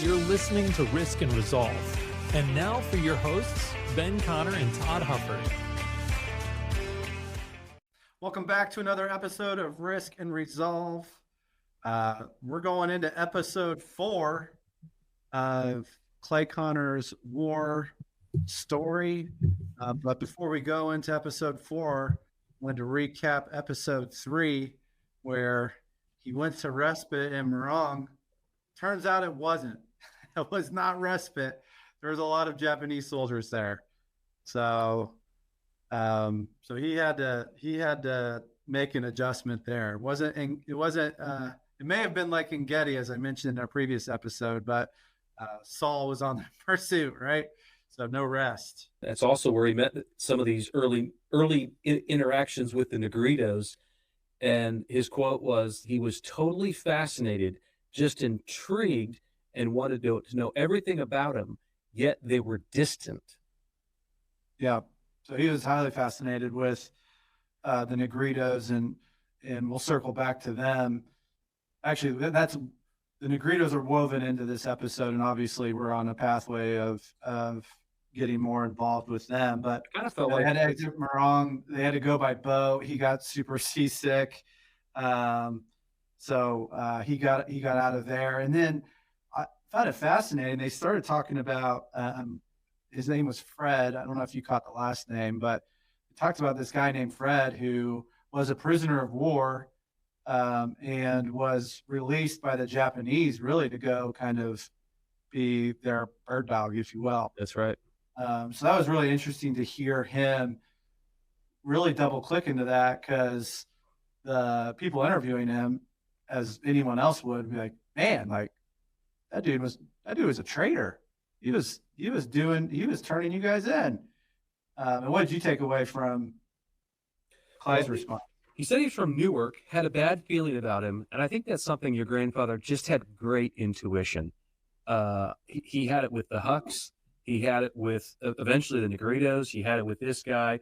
You're listening to Risk and Resolve. And now for your hosts, Ben Connor and Todd Hufford. Welcome back to another episode of Risk and Resolve. We're going into episode 4 of Clay Connor's war story. But before we go into episode 4, I wanted to recap episode 3, where he went to respite in Morong. Turns out it wasn't. It was not respite. There was a lot of Japanese soldiers there. So he had to make an adjustment there. It may have been like in Getty, as I mentioned in our previous episode, but Saul was on the pursuit, right? So no rest. That's also where he met some of these early interactions with the Negritos. And his quote was, he was totally fascinated, just intrigued, and wanted to know everything about him, yet they were distant. Yeah. So he was highly fascinated with the Negritos, and we'll circle back to them. Actually, the Negritos are woven into this episode, and obviously we're on a pathway of getting more involved with them. But I kind of felt they like had to exit Morong. They had to go by boat. He got super seasick, so he got out of there. And then I found it fascinating. They started talking about his name was Fred. I don't know if you caught the last name, but he talked about this guy named Fred who was a prisoner of war and was released by the Japanese, really to go kind of be their bird dog, if you will. That's right. So that was really interesting to hear him really double click into that, because the people interviewing him, as anyone else would, be like, man, like that dude was a traitor. He was turning you guys in. And what did you take away from Clyde's response? He said he's from Newark, had a bad feeling about him, and I think that's something your grandfather just had great intuition. He had it with the Hucks. He had it with eventually the Negritos. He had it with this guy.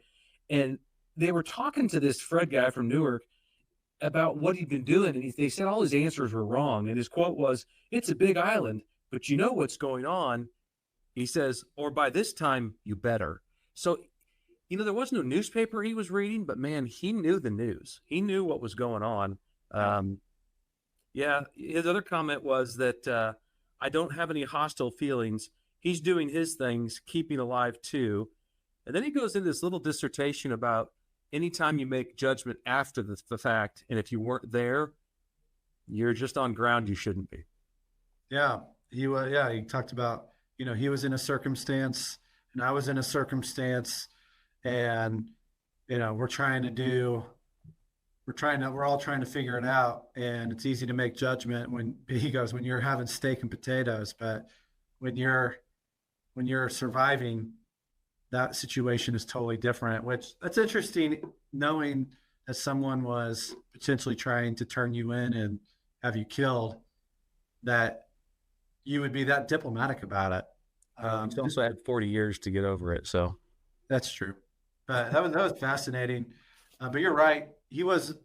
And they were talking to this Fred guy from Newark about what he'd been doing, and they said all his answers were wrong. And his quote was, "It's a big island, but you know what's going on." He says, "Or by this time, you better." So, there was no newspaper he was reading, but man, he knew the news. He knew what was going on. His other comment was that I don't have any hostile feelings. He's doing his things, keeping alive too. And then he goes into this little dissertation about anytime you make judgment after the fact, and if you weren't there, you're just on ground you shouldn't be. Yeah, he talked about, he was in a circumstance and I was in a circumstance, and we're all trying to figure it out, and it's easy to make judgment when you're having steak and potatoes, but when you're surviving, that situation is totally different. Which, that's interesting, knowing that someone was potentially trying to turn you in and have you killed, that you would be that diplomatic about it. He's also had 40 years to get over it, so that's true. But that was fascinating. But you're right. He was,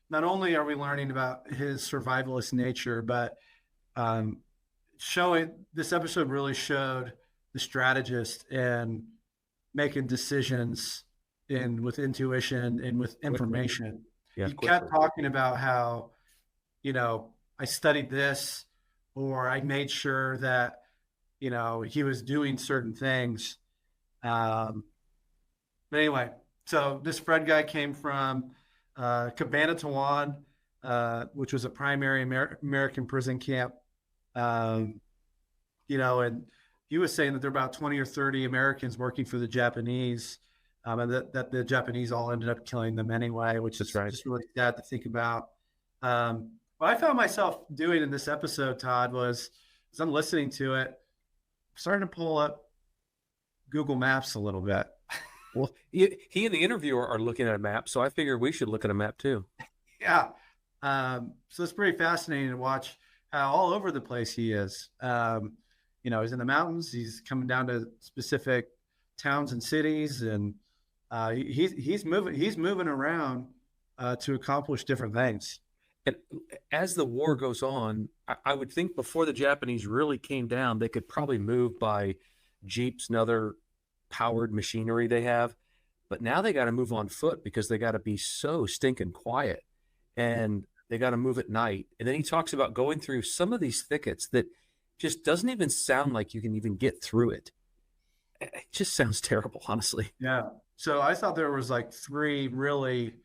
not only are we learning about his survivalist nature, but this episode really showed the strategist and making decisions with intuition and with information. Yeah, he kept talking about how, I studied this, or I made sure that, he was doing certain things. But anyway, so this Fred guy came from Cabanatuan, which was a primary American prison camp. And he was saying that there were about 20 or 30 Americans working for the Japanese, and that the Japanese all ended up killing them anyway, which is just really sad to think about. What I found myself doing in this episode, Todd, was, as I'm listening to it, I'm starting to pull up Google Maps a little bit. Well, he and the interviewer are looking at a map, so I figured we should look at a map too. Yeah. So it's pretty fascinating to watch how all over the place he is. He's in the mountains. He's coming down to specific towns and cities, and he's moving around to accomplish different things. And as the war goes on, I would think before the Japanese really came down, they could probably move by jeeps and other powered machinery they have. But now they got to move on foot because they got to be so stinking quiet, and they got to move at night. And then he talks about going through some of these thickets that just doesn't even sound like you can even get through it. It just sounds terrible, honestly. Yeah. So I thought there was like three really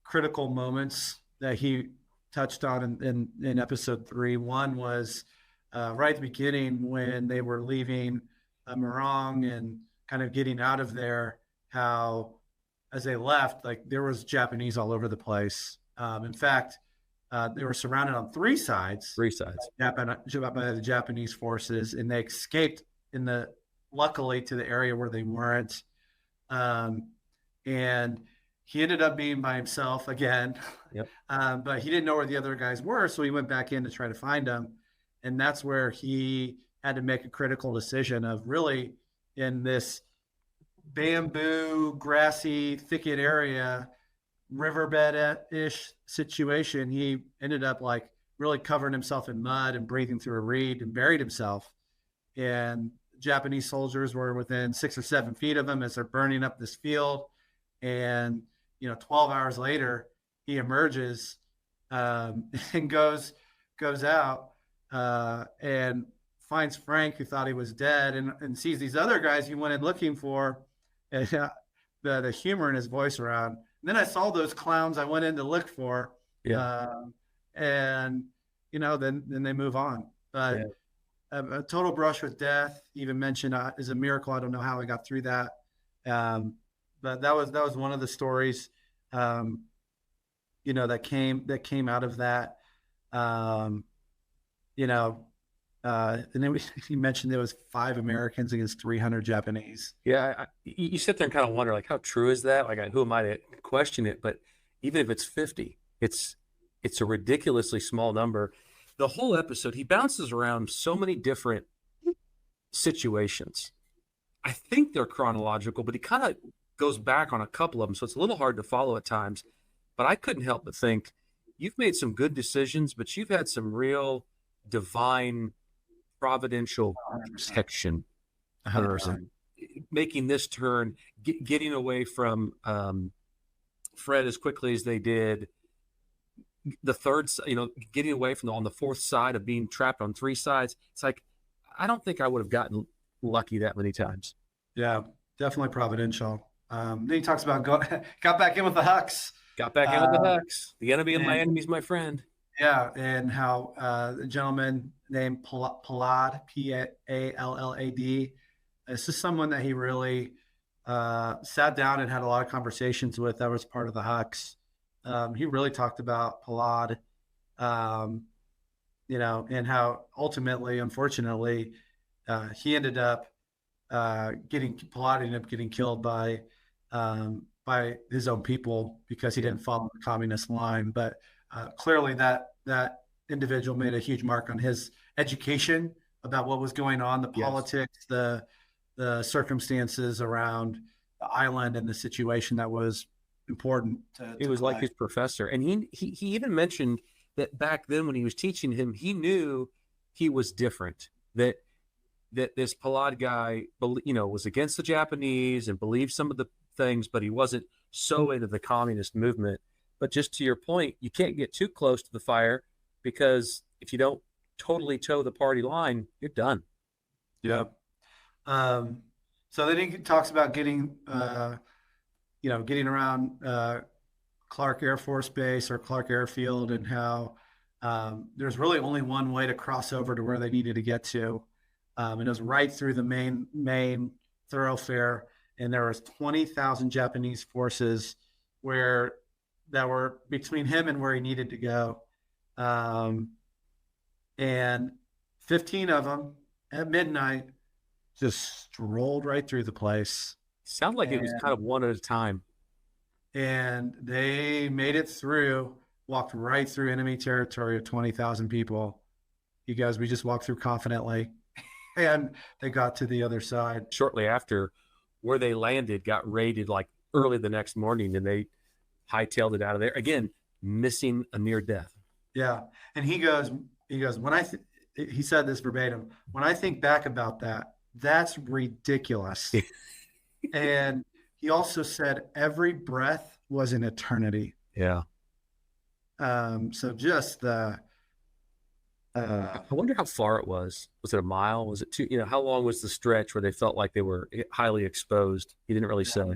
critical moments that he touched on in episode 3. One was right at the beginning when they were leaving Morong and kind of getting out of there, how as they left, like there was Japanese all over the place. In fact, they were surrounded on three sides by the Japanese forces, and they escaped luckily to the area where they weren't. And he ended up being by himself again. Yep. But he didn't know where the other guys were, so he went back in to try to find them. And that's where he had to make a critical decision of really in this bamboo, grassy, thicket area, riverbed-ish situation, he ended up like really covering himself in mud and breathing through a reed and buried himself. And Japanese soldiers were within 6 or 7 feet of him as they're burning up this field. And 12 hours later, he emerges and goes out and finds Frank, who thought he was dead, and sees these other guys he went in looking for. And the humor in his voice around. And then I saw those clowns I went in to look for. Yeah. And then they move on. But a total brush with death. Even mentioned is a miracle. I don't know how I got through that. But that was one of the stories, that came out of that. And then he mentioned there was 5 Americans against 300 Japanese. Yeah, you sit there and kind of wonder, like, how true is that? Like, who am I to question it? But even if it's 50, it's a ridiculously small number. The whole episode, he bounces around so many different situations. I think they're chronological, but he kind of goes back on a couple of them, so it's a little hard to follow at times. But I couldn't help but think, you've made some good decisions, but you've had some real divine providential protection, making this turn, getting away from Fred as quickly as they did. The third, getting away from on the fourth side of being trapped on 3 sides. It's like, I don't think I would have gotten lucky that many times. Yeah, definitely providential. Then he talks about got back in with the Hucks. Got back in with the Hucks. The enemy of my enemy is my friend. Yeah, and how the gentleman named Pallad, P-A-L-L-A-D, this is someone that he really sat down and had a lot of conversations with. That was part of the Hucks. He really talked about Pallad, and how ultimately, unfortunately, he ended up Pallad ended up getting killed by his own people because he didn't follow the communist line. But clearly that individual made a huge mark on his education about what was going on, the politics, the circumstances around the island and the situation that was important. It was like his professor. And he even mentioned that back then when he was teaching him, he knew he was different, that this Pallad guy, was against the Japanese and believed some of the things, but he wasn't so into the communist movement. But just to your point, you can't get too close to the fire, because if you don't totally toe the party line, you're done. Yeah. So then he talks about getting around Clark Air Force Base or Clark Airfield, and how there's really only one way to cross over to where they needed to get to. And it was right through the main thoroughfare. And there was 20,000 Japanese forces that were between him and where he needed to go. And 15 of them at midnight just strolled right through the place. Sounded like it was kind of one at a time. And they made it through, walked right through enemy territory of 20,000 people. He goes, we just walked through confidently. And they got to the other side. Shortly after, where they landed got raided like early the next morning, and they hightailed it out of there. Again, missing a near death. Yeah. And he goes, he said this verbatim, when I think back about that, that's ridiculous. And he also said every breath was an eternity. Yeah. So just the, I wonder how far it was. Was it a mile? Was it two? How long was the stretch where they felt like they were highly exposed? He didn't really say.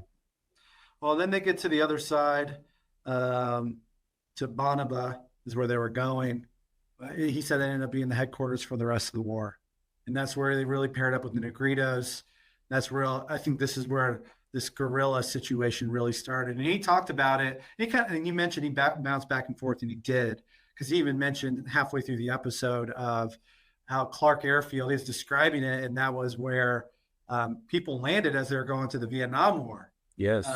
well, then they get to the other side, to Banaba is where they were going. He said they ended up being the headquarters for the rest of the war. And that's where they really paired up with the Negritos. That's where I think this is where this guerrilla situation really started. And he talked about it. And you mentioned he bounced back and forth, and he did, because he even mentioned halfway through the episode of how Clark Airfield is describing it, and that was where people landed as they were going to the Vietnam War. Yes.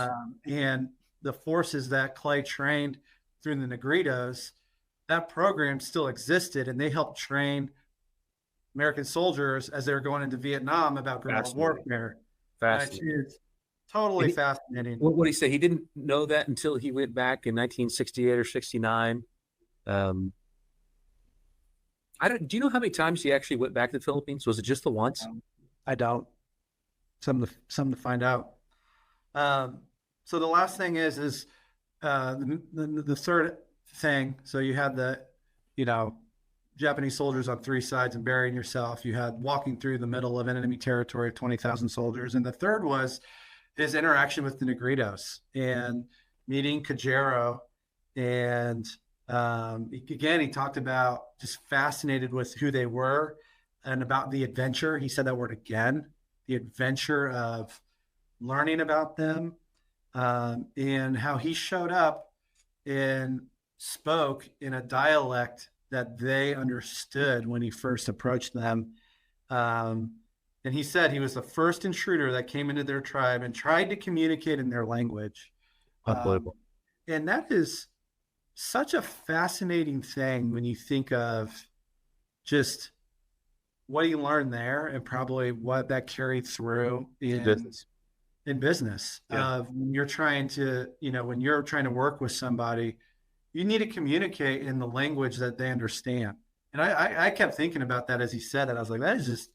And the forces that Clay trained through the Negritos, that program still existed, and they helped train American soldiers as they were going into Vietnam about guerrilla warfare. Fascinating. It's totally fascinating. What did he say? He didn't know that until he went back in 1968 or 69. Do you know how many times he actually went back to the Philippines? Was it just the once? I don't. Something to find out. So the last thing is the third thing. So you had the, Japanese soldiers on three sides and burying yourself. You had walking through the middle of enemy territory of 20,000 soldiers. And the third was his interaction with the Negritos and meeting Cajero. And again, he talked about just fascinated with who they were and about the adventure. He said that word again, the adventure of learning about them, and how he showed up and spoke in a dialect that they understood when he first approached them. And he said he was the first intruder that came into their tribe and tried to communicate in their language. Unbelievable. And that is such a fascinating thing when you think of just what he learned there and probably what that carried through in business. Yeah. When you're trying to, when you're trying to work with somebody, you need to communicate in the language that they understand. And I kept thinking about that as he said it. I was like, that is just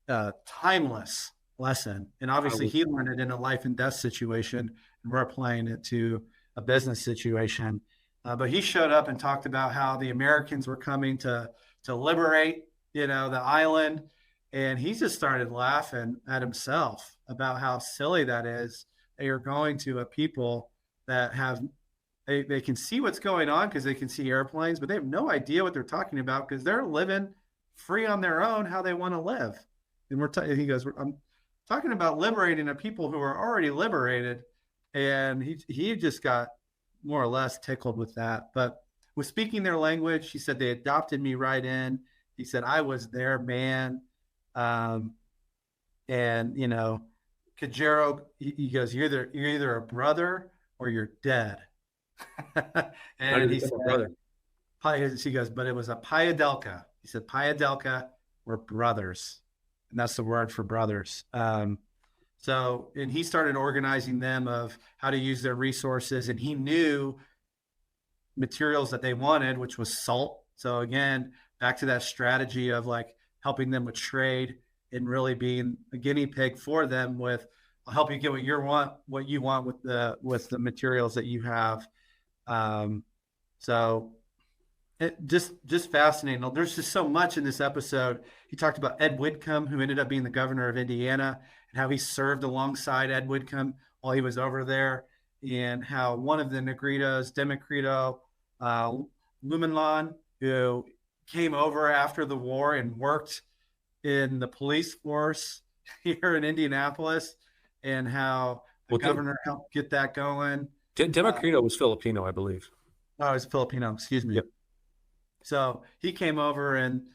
a timeless lesson. And obviously he learned it in a life and death situation, and we're applying it to a business situation. But he showed up and talked about how the Americans were coming to liberate, the island. And he just started laughing at himself about how silly that is. They are going to a people that have, they can see what's going on because they can see airplanes, but they have no idea what they're talking about because they're living free on their own how they want to live. And he goes, I'm talking about liberating a people who are already liberated. And he just got more or less tickled with that. But with speaking their language, he said they adopted me right in. He said I was their man. And Cajero, he goes, you're either a brother or you're dead. And he said, brother. He goes, but it was a Payadelka. He said Payadelka were brothers, and that's the word for brothers. So, and he started organizing them of how to use their resources, and he knew materials that they wanted, which was salt. So again, back to that strategy of like helping them with trade and really being a guinea pig for them with, I'll help you get what you want with the materials that you have. So it just fascinating. There's just so much in this episode. He talked about Ed Whitcomb, who ended up being the governor of Indiana, and how he served alongside Ed Whitcomb while he was over there, and how one of the Negritos, Democrito, Lumenlan, who came over after the war and worked in the police force here in Indianapolis, and how the governor helped get that going. Democrito was Filipino, I believe. Oh, he's Filipino. Excuse me. Yep. So he came over and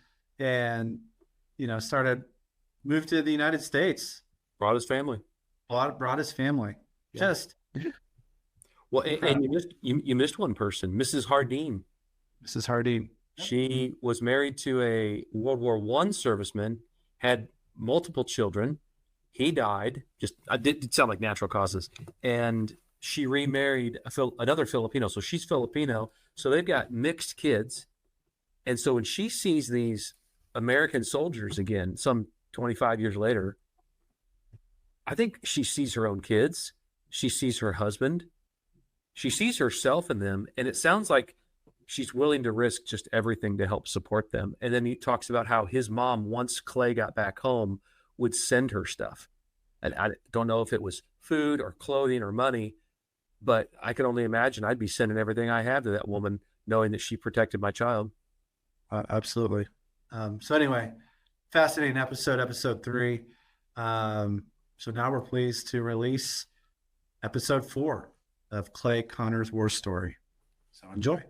moved to the United States. Brought his family. Brought his family. Yeah. Just. Well, and you missed one person, Mrs. Hardeen. Mrs. Hardeen. She was married to a World War I serviceman, had multiple children. He died. It did sound like natural causes. And she remarried another Filipino. So she's Filipino, So they've got mixed kids. And so when she sees these American soldiers again, some 25 years later, I think she sees her own kids. She sees her husband. She sees herself in them. And it sounds like she's willing to risk just everything to help support them. And then he talks about how his mom, once Clay got back home, would send her stuff. And I don't know if it was food or clothing or money, but I can only imagine I'd be sending everything I have to that woman, knowing that she protected my child. Absolutely. So anyway, fascinating episode 3. So now we're pleased to release episode 4 of Clay Connor's war story. So enjoy.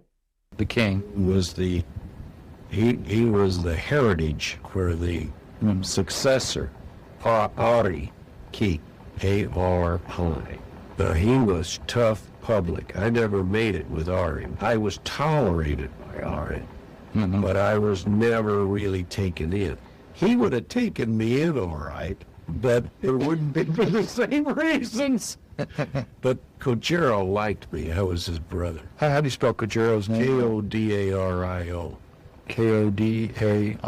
The king was he was the heritage for the successor, Ari Key, A-R-I. But he was tough public. I never made it with Ari. I was tolerated by Ari, but I was never really taken in. He would have taken me in all right, but it wouldn't be for the same reasons. But Kojiro liked me. I was his brother. How do you spell Kojiro's name? K-O-D-A-R-I-O. K-O-D-A-I-R-O.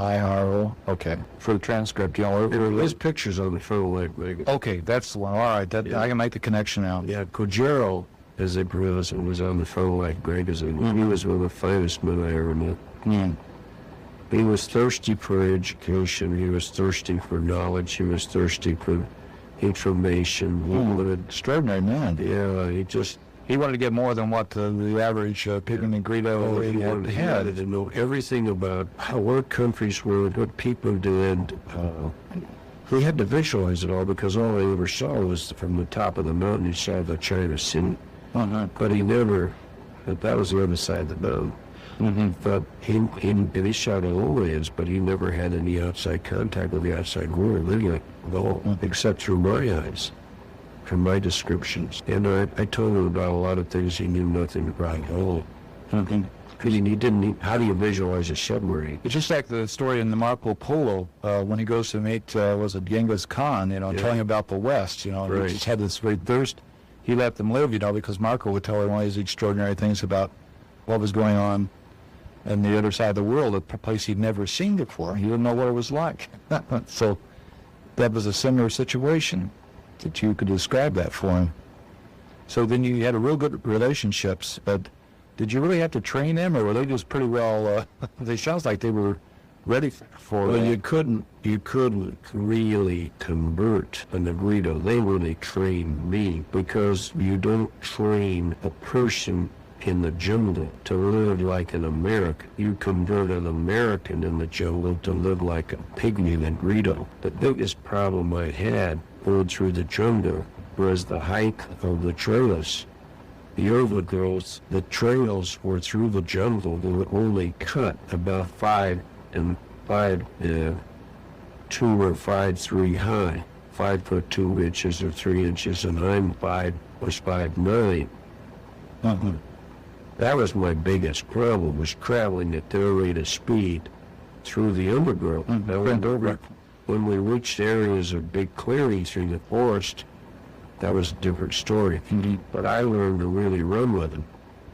Okay. For the transcript, y'all. His picture's on the photo leg. Okay, that's the one. All right, that, yeah. I can make the connection now. Yeah, Kojiro, as they pronounce it, was on the photo leg magazine. He was one of the finest men I ever met. He was thirsty for education. He was thirsty for knowledge. He was thirsty for information. Extraordinary man. Yeah, he wanted to get more than what the average pig and greedo had to know everything about how our countries were, what people did. He had to visualize it all because all I ever saw was from the top of the mountain. He saw the China Sea, but he never. That was the other side of the mountain. But he shot all lands, but he never had any outside contact with the outside world, at all, except through my eyes, from my descriptions. And I told him about a lot of things he knew nothing about at all. Because he didn't. How do you visualize a submarine? It's just like the story in the Marco Polo when he goes to meet was it Genghis Khan? Telling about the West. Right. He just had this great thirst. He let them live, because Marco would tell him all these extraordinary things about what was going on on the other side of the world, a place he'd never seen before. He didn't know what it was like. So that was a similar situation that you could describe that for him. So then you had a real good relationships, but did you really have to train them, or were they just pretty well, they sounds like they were ready for Well, it? you couldn't really convert a Negrito. They really trained me, because you don't train a person in the jungle to live like an American. You convert an American in the jungle to live like a pygmy Negrito. The biggest problem I had going through the jungle was the height of the trails. The overgrowth, the trails were through the jungle. They were only cut about 5'2" or 5'3" high, 5'2" inches or 3 inches, and was 5'9". That was my biggest problem, was traveling at their rate of speed through the undergrowth. Now, when we reached areas of big clearings through the forest, that was a different story. But I learned to really run with them.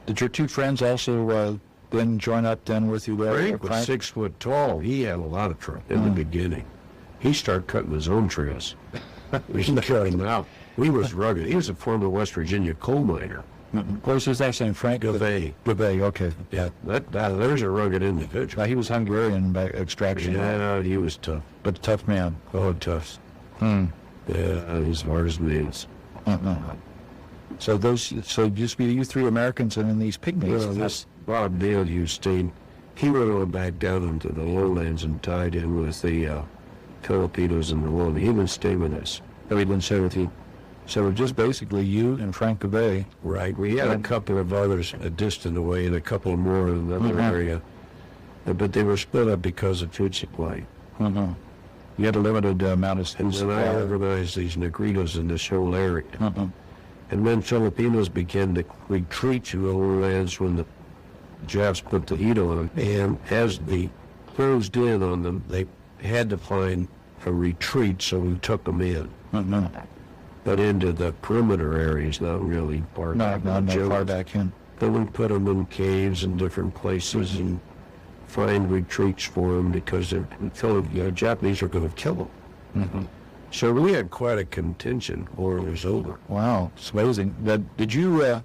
Did your two friends also then join up then with you there? Frank was 6 foot tall. He had a lot of trouble in the beginning. He started cutting his own trails. We cut him out. He was rugged. He was a former West Virginia coal miner. What was his last name? Frank? Gavay. Gavay, okay. Yeah, there's a rugged individual. He was Hungarian by extraction. Yeah, he was tough. But a tough man. Oh, tough. Yeah, he's hard as nails. So just be you three Americans and then these pygmies. Well, this Bob Dale Hustain, he went on back down into the lowlands and tied in with the Filipinos and the world. He didn't stay with us. So he didn't stay with you. So just basically you and Frank Gavay. Right. We had a couple of others a distant away and a couple more in another area. But they were split up because of food supply. You had a limited amount of food And then I supply. organized these Negritos in this whole area. And then Filipinos began to retreat to the lowlands when the Japs put the heat on them. And as they closed in on them, they had to find a retreat, so we took them in. But into the perimeter areas, not really far back. Not far back in. Then we put them in caves and different places and find retreats for them because the Japanese are going to kill them. Mm-hmm. So we had quite a contingent before it was over. Wow, it's amazing. Did you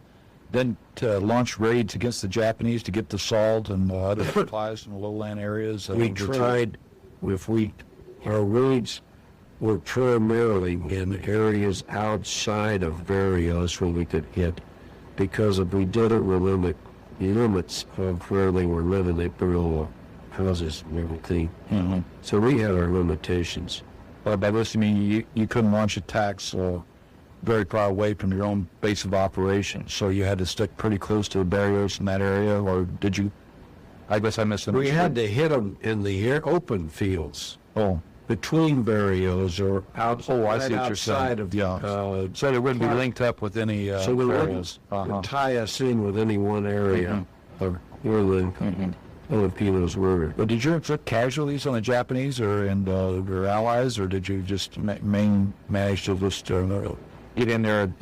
then launch raids against the Japanese to get the salt and other supplies in the lowland areas? We tried. Our raids were primarily in areas outside of Barrios where we could hit, because if we did it within the limits of where they were living, they built houses and everything. Mm-hmm. So we had our limitations. By this, you mean you couldn't launch attacks very far away from your own base of operations, so you had to stick pretty close to the barriers in that area, or did you? I guess I misunderstood. We had to hit them in the open fields. Oh. Between barrios or out, I see what you're outside saying. of so they wouldn't be linked up with any so we barrios. wouldn't tie us in with any one area of where the Filipinos were. But did you inflict casualties on the Japanese and their allies, or did you just manage to just get in there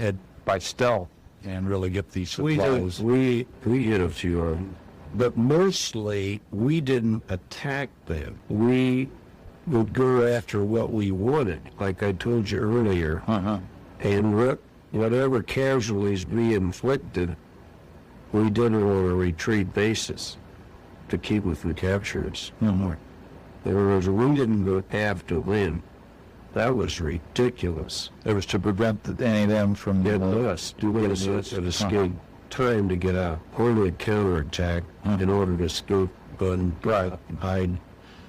by stealth and really get these supplies? We hit a few of them, but mostly we didn't attack them. We would go after what we wanted, like I told you earlier. And whatever casualties we inflicted, we did it on a retreat basis to keep with the captures. There was, we didn't have to win. That was ridiculous. It was to prevent any of them from getting us, doing us an escape, time to get out, or to counterattack in order to escape and hide.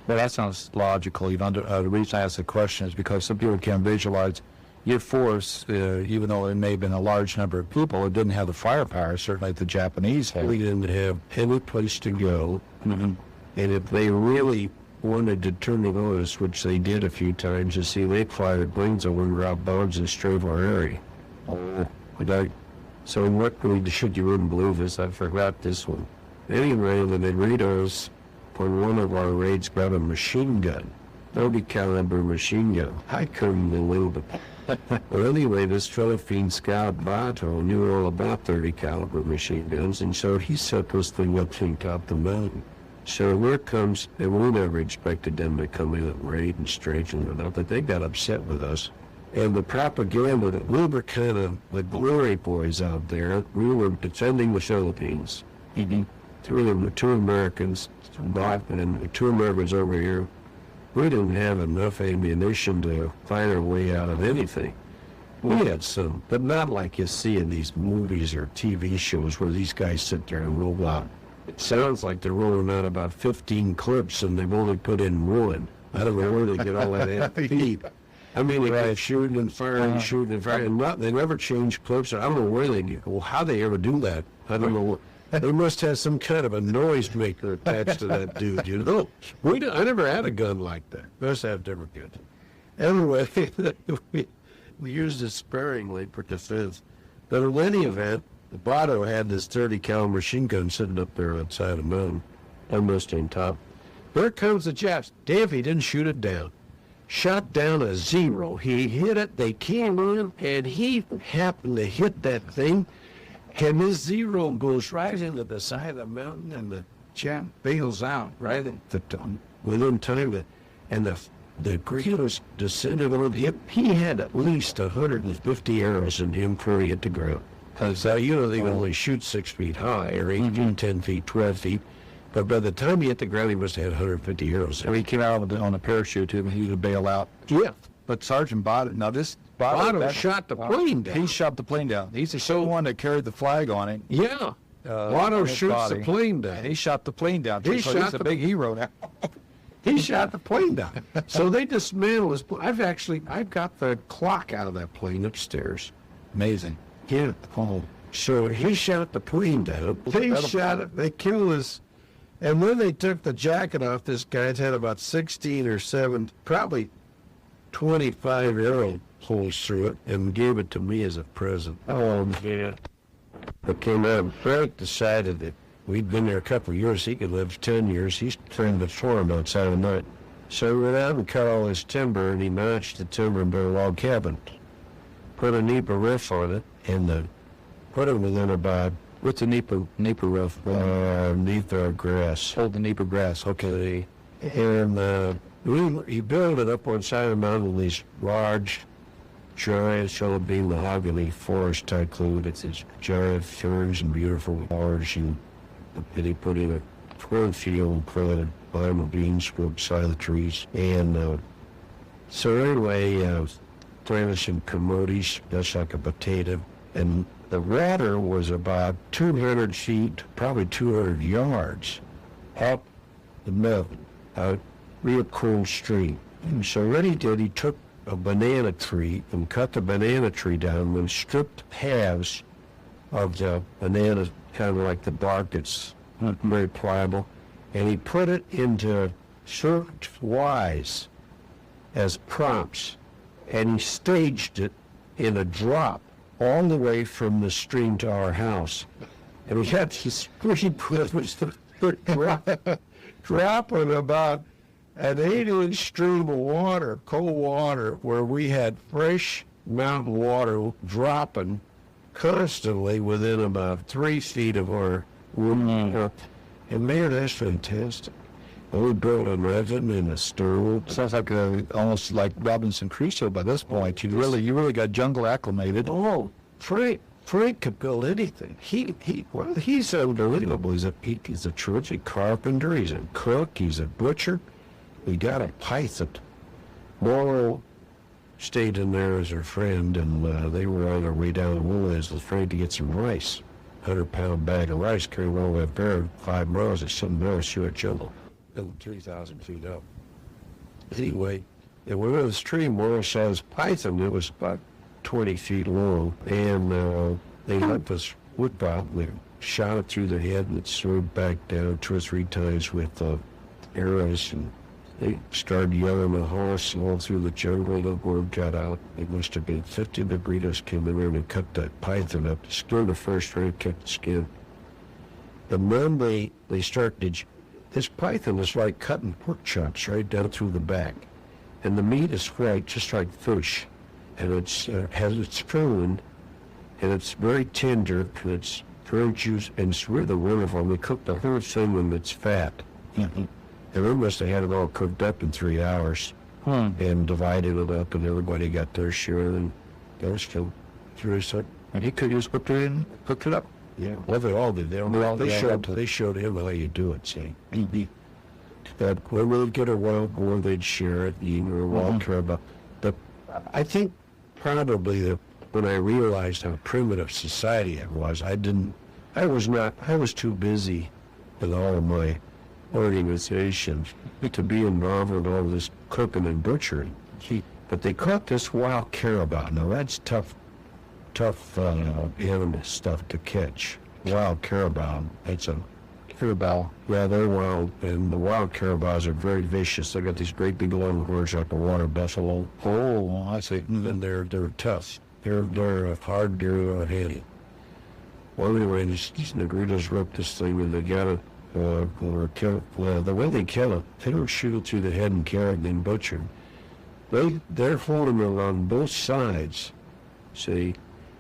Well, that sounds logical. The reason I ask the question is because some people can't visualize your force, even though it may have been a large number of people, it didn't have the firepower, certainly the Japanese had. We didn't have any place to go. And if they really wanted to turn it on us, which they did a few times, you see, they fired planes over and dropped bombs in our area. So what we did, you wouldn't believe this, I forgot this one. Anyway, the Negritos on one of our raids got a machine gun, 30 caliber machine gun. I couldn't believe it. Well, anyway, this Philippine scout Bato knew all about 30 caliber machine guns, and so he set this thing up to top the mountain. So here comes, and we never expected them to come in and raid, and strangely enough, but they got upset with us. And the propaganda that we were kind of the glory boys out there, we were defending the Philippines. Two Americans, and the 2 Americans over here, we didn't have enough ammunition to find our way out of anything. We had some, but not like you see in these movies or TV shows where these guys sit there and roll out. It sounds like they're rolling out about 15 clips and they've only put in one. I don't know where they get all that feed. I mean, they kept shooting and firing, shooting and firing, and they never change clips. I don't know where they do, well, how they ever do that. I don't know. They must have some kind of a noisemaker attached to that dude, you know. I never had a gun like that. Must have different guns. Anyway, we used it sparingly for defense. But in any event, the Bato had this 30 caliber machine gun sitting up there outside the mountain, almost on top. There comes the Japs. Damn, he didn't shoot it down. Shot down a zero. He hit it, they came in, and he happened to hit that thing. And this zero goes right into the side of the mountain, and the Jap bails out right at the within time. And the Greedos descended on him. He had at least 150 arrows in him before he hit the ground. Because, they can only shoot 6 feet high, or 8, 10 feet, 12 feet. But by the time he hit the ground, he must have had 150 arrows. So he came out on a parachute, and he would bail out. Yeah. But Sergeant Bato, now this Bato shot the plane down. He shot the plane down. He's the one that carried the flag on it. Yeah. Bato shoots the plane down. And he shot the plane down. He's a big hero now. He shot the plane down. So they dismantled his plane. I've got the clock out of that plane upstairs. Amazing. Yeah. Oh. So he shot the plane down. They shot it. They killed us. And when they took the jacket off, this guy's had about 16 or 7, probably 25 arrow holes through it, and gave it to me as a present. Oh, yeah. But came out, Frank decided that we'd been there a couple of years. He could live 10 years. He's turned the farm outside of the night. So we went out and cut all his timber, and he notched the timber and built a log cabin. Put a NEPA roof on it, and put it within about What's the neighbor roof? Neath our grass. Oh, the neighbor grass. Okay. And he built it up on side of the mountain, these large, giant Philippine mahogany forest type clue. It's these giant ferns and beautiful flowers. And he put in a cornfield and planted lima beans beside the trees. And so anyway, planted some camotes, just like a potato. And the water was about 200 feet, probably 200 yards up the mountain, out real cool stream. And so what he did, he took a banana tree and cut the banana tree down and stripped halves of the banana, kind of like the bark, it's not very pliable, and he put it into certain wise as props, and he staged it in a drop all the way from the stream to our house. And we had this dropping about an 8-inch stream of water, cold water, where we had fresh mountain water dropping constantly within about 3 feet of our room. And man, that's fantastic. We built a oven and a stove. Sounds like almost like Robinson Crusoe by this point. You really got jungle acclimated. Oh, Frank could build anything. He's unbelievable. He's a terrific carpenter. He's a cook. He's a butcher. We got a python. Morrow stayed in there as her friend, and they were on their way down the wilderness, afraid to get some rice. 100-pound bag of rice carried all that bear 5 miles of some narrow short jungle, 3,000 feet up. Anyway, and we were in the stream. Morrow saw this python. It was about 20 feet long, and they let this wood pile. They shot it through the head, and it slowed back down 2 or 3 times with arrows, and they started yelling the horse all through the jungle. The word got out. It must have been 50 burritos came in there and cut that python up, scored the first rib, kept the skin. The moment they started, this python is like cutting pork chops right down through the back, and the meat is white, just like fish, and it's has its spoon, and it's very tender, and it's very juicy, and it's really wonderful. And they cook the whole thing when it's fat. And we must have had it all cooked up in 3 hours, and divided it up, and everybody got their share, and that was still terrific. And he could just cooked it up. Yeah, well, they all did. They showed him how you do it, see. That when we would get a wild boar, they'd share it, or a wild caribou. I think probably when I realized how primitive society it was, I was too busy with all of my organization to be involved with all this cooking and butchering. But they caught this wild caribou. Now that's tough animal stuff to catch. Wild caribou. It's a caribou. Yeah, they're wild, and the wild caribous are very vicious. They got these great big long horns like a water buffalo. Oh, I see. And they're tough. They're hard to handle. Well, anyway, these Negritos ripped this thing, and they got it. The way they kill it, they don't shoot it through the head and carry it and butcher it. They're holding it on both sides, see,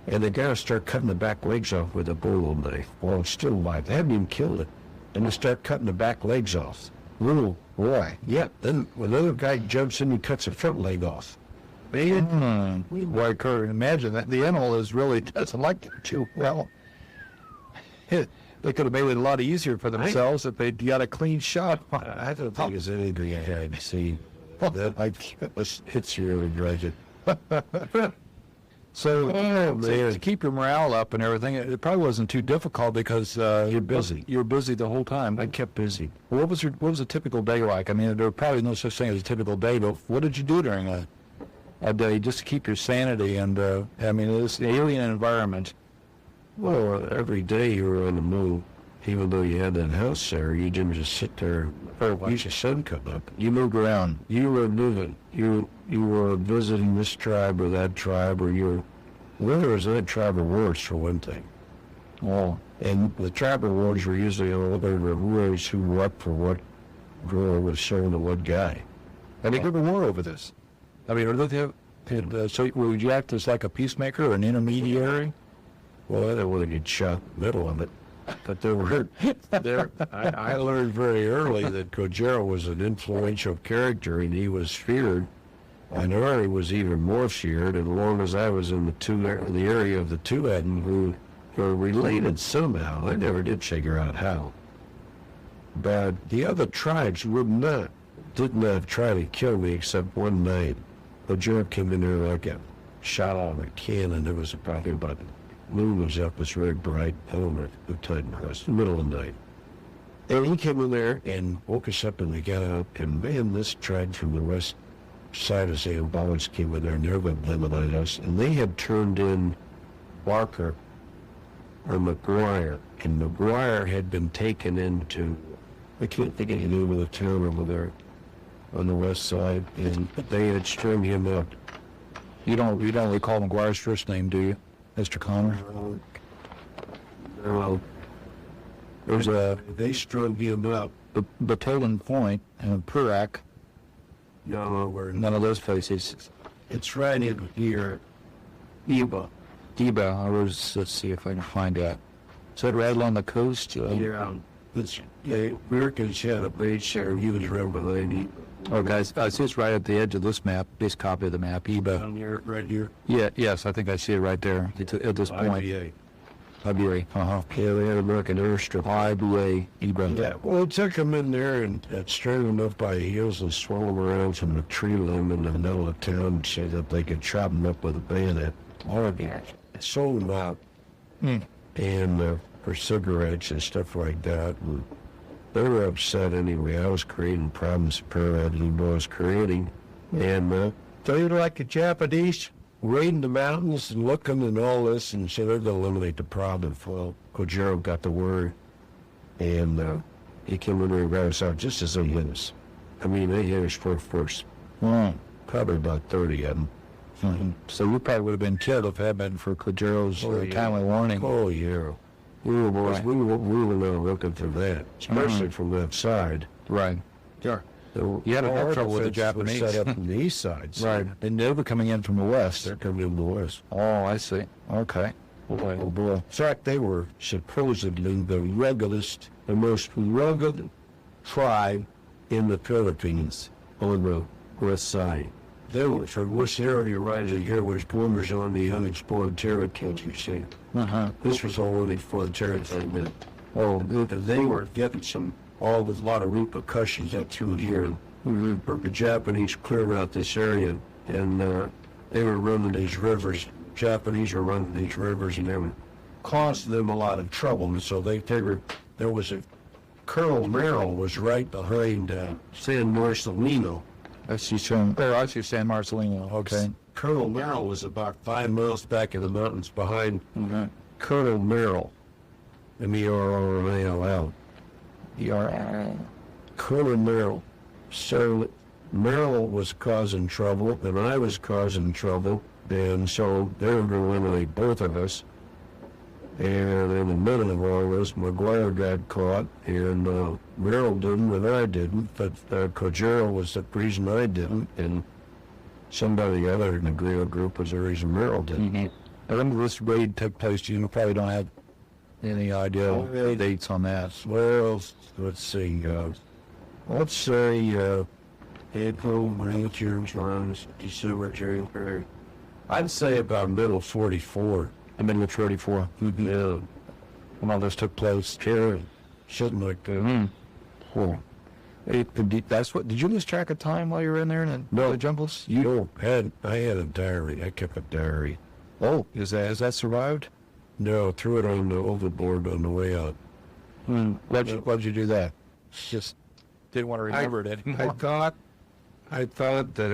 and they gotta start cutting the back legs off with a bolo knife while it's still alive. They haven't even killed it, and they start cutting the back legs off. Little boy, yeah. Then another guy jumps in and cuts the front leg off. Man, Well, I can imagine that the animal doesn't like it too well. They could have made it a lot easier for themselves if they'd got a clean shot. I don't think there's anything I had seen that hits you really drives it. So to keep your morale up and everything, it probably wasn't too difficult because you're busy. You were busy the whole time. I kept busy. What was a typical day like? I mean, there was probably no such thing as a typical day, but what did you do during a day just to keep your sanity and, this alien environment? Well, every day you were on the move. Even though you had that house there, you didn't just sit there and watch the sun come up. You moved around. You were moving. You were visiting this tribe or that tribe, or whether it was that tribe or wars, for one thing. Oh. And the tribal wars were usually all over the rules who were up for what girl was serving to what guy. And they did a war over this. I mean, so would you act as like a peacemaker or an intermediary? Well, I don't want to get shot in the middle of it. But I learned very early that Kojiro was an influential character, and he was feared. And Ari was even more feared, as long as I was in the area of the Tuatin who were related somehow. I never did figure out how. But the other tribes did not try to kill me except one night. Kojiro came in there like a shot out of a cannon. There was probably about moon was up, was very bright. I don't know what time it was, the middle of the night. And he came in there and woke us up, and we got up, and man, this tribe from the west side of St. Lawrence came in there, and they were eliminated us, and they had turned in Barker or McGuire, and McGuire had been taken into, I can't think of the name of the town over there on the west side, and they had strung him up. You don't recall McGuire's first name, do you, Mr. Connor? No. They strung him up. The Poland Point and Purak. No, we're None of those places. It's right in here. Eba. Let's see if I can find that. Is that right along the coast? Yeah. Americans had a base there. He was right behind Eba. Oh, guys, I see it's right at the edge of this map, this copy of the map, Eba. Down here, right here. Yeah, yes, I think I see it right there at this point. IBA. IBA, Yeah, they had American airstrip. IBA, Eba. Yeah, well, it took him in there and strangled him up by the heels and swung him around from a tree limb in the middle of town so that they could chop him up with a bayonet. Sold him out. And for cigarettes and stuff like that. And they were upset anyway. I was creating problems apparently I didn't know I was creating. And they were like the Japanese, raiding the mountains and looking and all this, and so they're going to eliminate the problem. Well, Kojiro got the word, and he came in there and got us out just as they hit us. I mean, they hit us first. Probably about 30 of them. So you probably would have been killed if it had been for Kojiro's timely warning. Oh, yeah. We were not looking for that, especially from that side. Right. Sure. So You had to have trouble with the defense was Japanese. set up from the east side. So Right. And they were coming in from the west. they're coming in the west. Oh, I see. Okay. Oh, boy. In fact, they were supposedly the most rugged tribe in the Philippines on the west side. They were from this area right in here was borders on the unexplored territory, you see. This was all unexplored territory. They were getting a lot of repercussions up through here. The Japanese cleared out this area, and they were running these rivers. Japanese were running these rivers, and they were causing them a lot of trouble. And so they figured there was Colonel Merrill was right behind San Marcelino. I see San Marcelino. Okay. Colonel Merrill was about 5 miles back in the mountains behind Colonel Merrill, M-E-R-R-M-A-L-L. Colonel Merrill. So Merrill was causing trouble, and I was causing trouble, and so they were going to eliminate both of us. And in the middle of all this, McGuire got caught, and Merrill didn't, and I didn't, but Kojiro was the reason I didn't, and somebody other in the guerrilla group was the reason Merrill didn't. I remember this raid took place. You probably don't have any idea dates on that. Well, let's see. Let's say April, May, June, December, January. I'd say about middle 44. I'm in the 34. Yeah. When all this took place. Yeah. Something like that. Did you lose track of time while you were in there in the jungles? I had a diary. I kept a diary. Oh, has that survived? No, threw it on the overboard on the way out. Why'd you do that? Just didn't want to remember it anymore. I thought that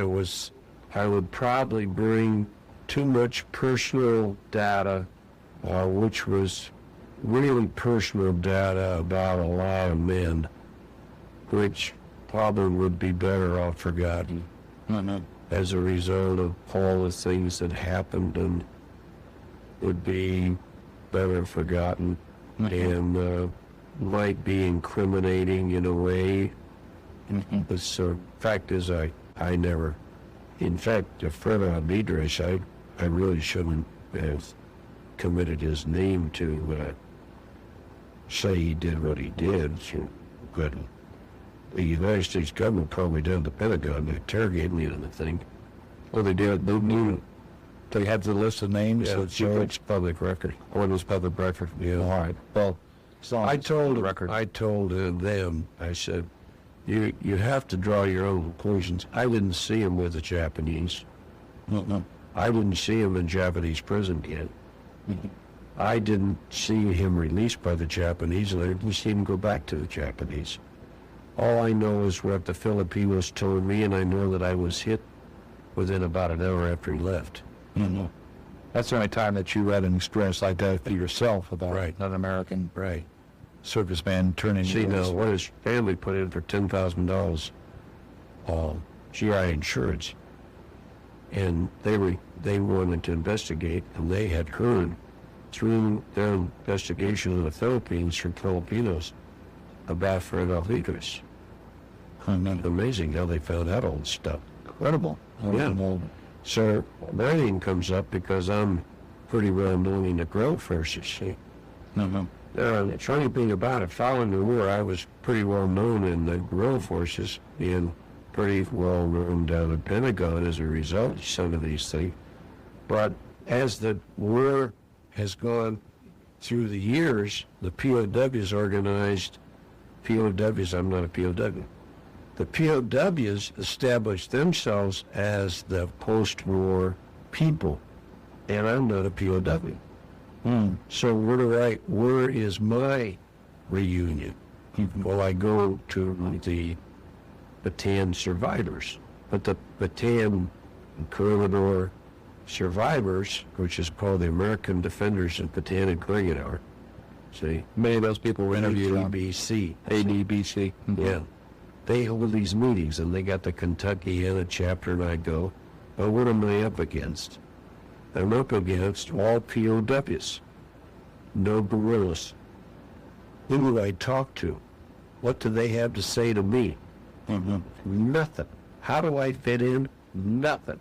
I would probably bring too much personal data, which was really personal data about a lot of men, which probably would be better off forgotten as a result of all the things that happened, and would be better forgotten and might be incriminating in a way. The fact is, I never, in fact, a friend of Midras, I really shouldn't have committed his name to say he did what he did, but the United States government probably did the Pentagon to interrogate me on the thing. Well, they did. They had the list of names. Yeah, So it's public record. it was public record. Yeah. All right. Well, I told record. them, I said, you have to draw your own conclusions. I didn't see him with the Japanese. No. I didn't see him in Japanese prison yet. I didn't see him released by the Japanese, and I didn't see him go back to the Japanese. All I know is what the Filipinos told me, and I know that I was hit within about an hour after he left. No. That's the only time that you had an experience like that for yourself about an American serviceman turning. See, now, what his family put in for $10,000 GI insurance, and they wanted to investigate, and they had heard through their investigation in the Philippines from Filipinos about Fernandez. Amazing how they found out all this stuff. Incredible. Yeah. So my name comes up because I'm pretty well known in the guerrilla forces. See? The funny thing about it, following the war, I was pretty well known in the guerrilla forces, being pretty well known down the Pentagon as a result of some of these things. But as the war has gone through the years, the POWs organized, POWs, I'm not a POW, the POWs established themselves as the post-war people, and I'm not a POW. So where is my reunion? Well, I go to the Bataan survivors, but the Bataan corridor survivors, which is called the American Defenders of Bataan and Corridor, see, Many of those people were interviewed on ADBC. ADBC. Yeah. They hold these meetings, and they got the Kentuckiana chapter, and I go, but what am I up against? I'm up against all POWs. No guerrillas. Who do I talk to? What do they have to say to me? Nothing. How do I fit in? Nothing.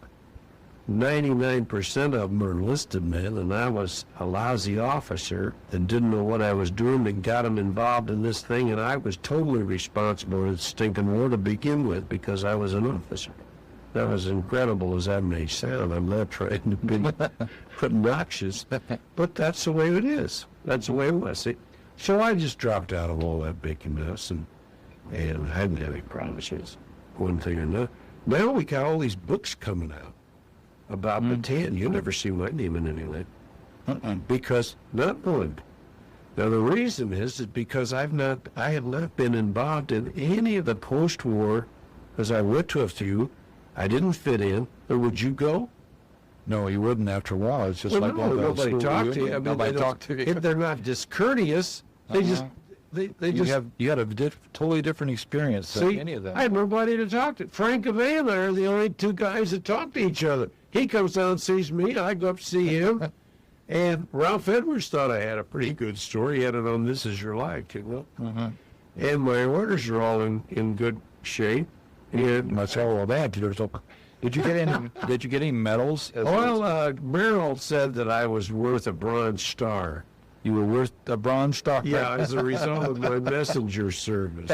99% of them are enlisted men, and I was a lousy officer that didn't know what I was doing and got them involved in this thing, and I was totally responsible in stinking war to begin with because I was an officer. That was incredible as that may sound. I'm not trying to be obnoxious, but that's the way it is. That's the way it was. See? So I just dropped out of all that bacon mess, and I hadn't had any promises, one thing or another. Now we got all these books coming out about Bataan. You never see my name in any of that. Because not one. Now the reason is because I have not been involved in any of the post-war, because I went to a few. I didn't fit in. Or would you go? No, you wouldn't after a while. It's just like nobody talked to you. I mean, nobody talked to you. If they're not discourteous, they just you had a totally different experience than any of that. I had nobody to talk to. Frank and Van are the only two guys that talk to each other. He comes down and sees me. I go up to see him. And Ralph Edwards thought I had a pretty good story. He had it on This Is Your Life, you know. And my orders are all in good shape. And That's all that. Did you get any medals? Merrill said that I was worth a Bronze Star. You were worth a Bronze Star? Yeah, as a result of my messenger service.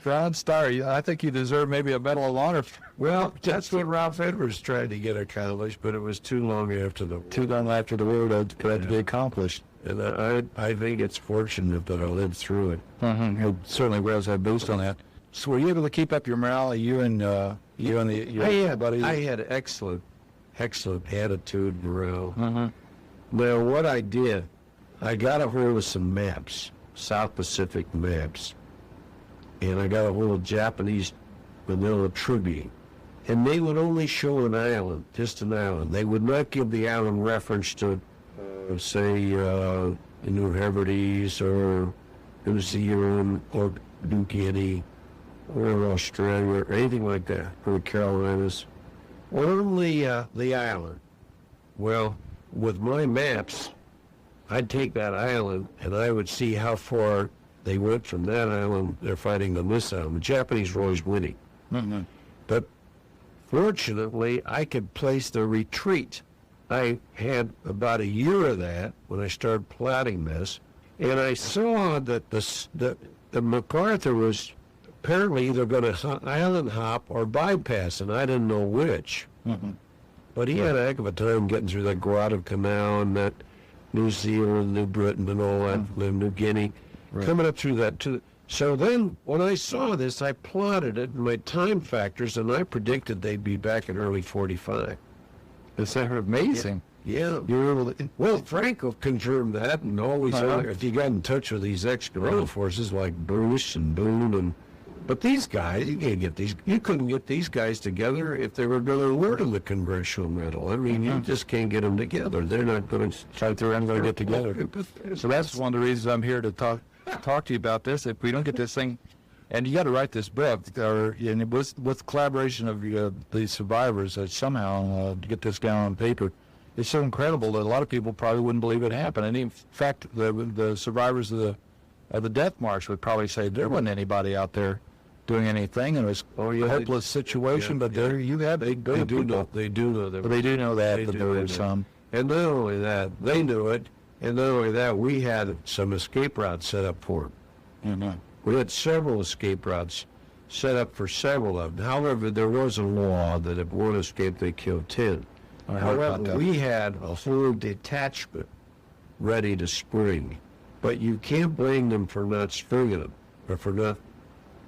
Bronze Star. I think you deserve maybe a Medal of Honor. Well, that's what Ralph Edwards tried to get accomplished, but it was too long after the war. Too long after the war for that to be accomplished. And I think it's fortunate that I lived through it. It certainly wears that boost on that. So were you able to keep up your morale? You and your buddies? I had excellent attitude, morale. Now, what I did, I got a hold of some maps, South Pacific maps, and I got a hold of Japanese Manila Tribune, and they would only show an island, just an island. They would not give the island reference to, say, New Hebrides or New Zealand or New Guinea or Australia or anything like that, or the Carolinas. Only the island. Well, with my maps, I'd take that island and I would see how far they went from that island. They're fighting on this island. The Japanese were always winning. But fortunately, I could place the retreat I had about a year of that when I started plotting this, and I saw that the MacArthur was apparently either going to island hop or bypass, and I didn't know which. Mm-hmm. But he had a heck of a time getting through that Guadalcanal and that New Zealand, New Britain, and all that, New Guinea, coming up through that too. So then, when I saw this, I plotted it in my time factors, and I predicted they'd be back in early 45. Is that amazing? Yeah. You were able to, Well, Franco confirmed that, and always if you got in touch with these ex-guerrilla forces like Bruce and Boone, but these guys, you couldn't get these guys together if they were going to learn the congressional medal. I mean, you just can't get them together. They're not going to. they're not going to get together. So that's one of the reasons I'm here to talk to you about this. If we don't get this thing, and you got to write this book, and with collaboration of the survivors, somehow to get this down on paper. It's so incredible that a lot of people probably wouldn't believe it happened. And in fact, the survivors of the death march would probably say there wasn't anybody out there doing anything, and it was a hopeless situation. But there you have it. They do know that. But they do know that there were some. And not only that, they knew it. And not only that, we had some escape routes set up for them. Mm-hmm. We had several escape routes set up for several of them. However, there was a law that if one escaped, they killed 10. However, we had a whole detachment ready to spring. But you can't blame them for not springing them, or for not.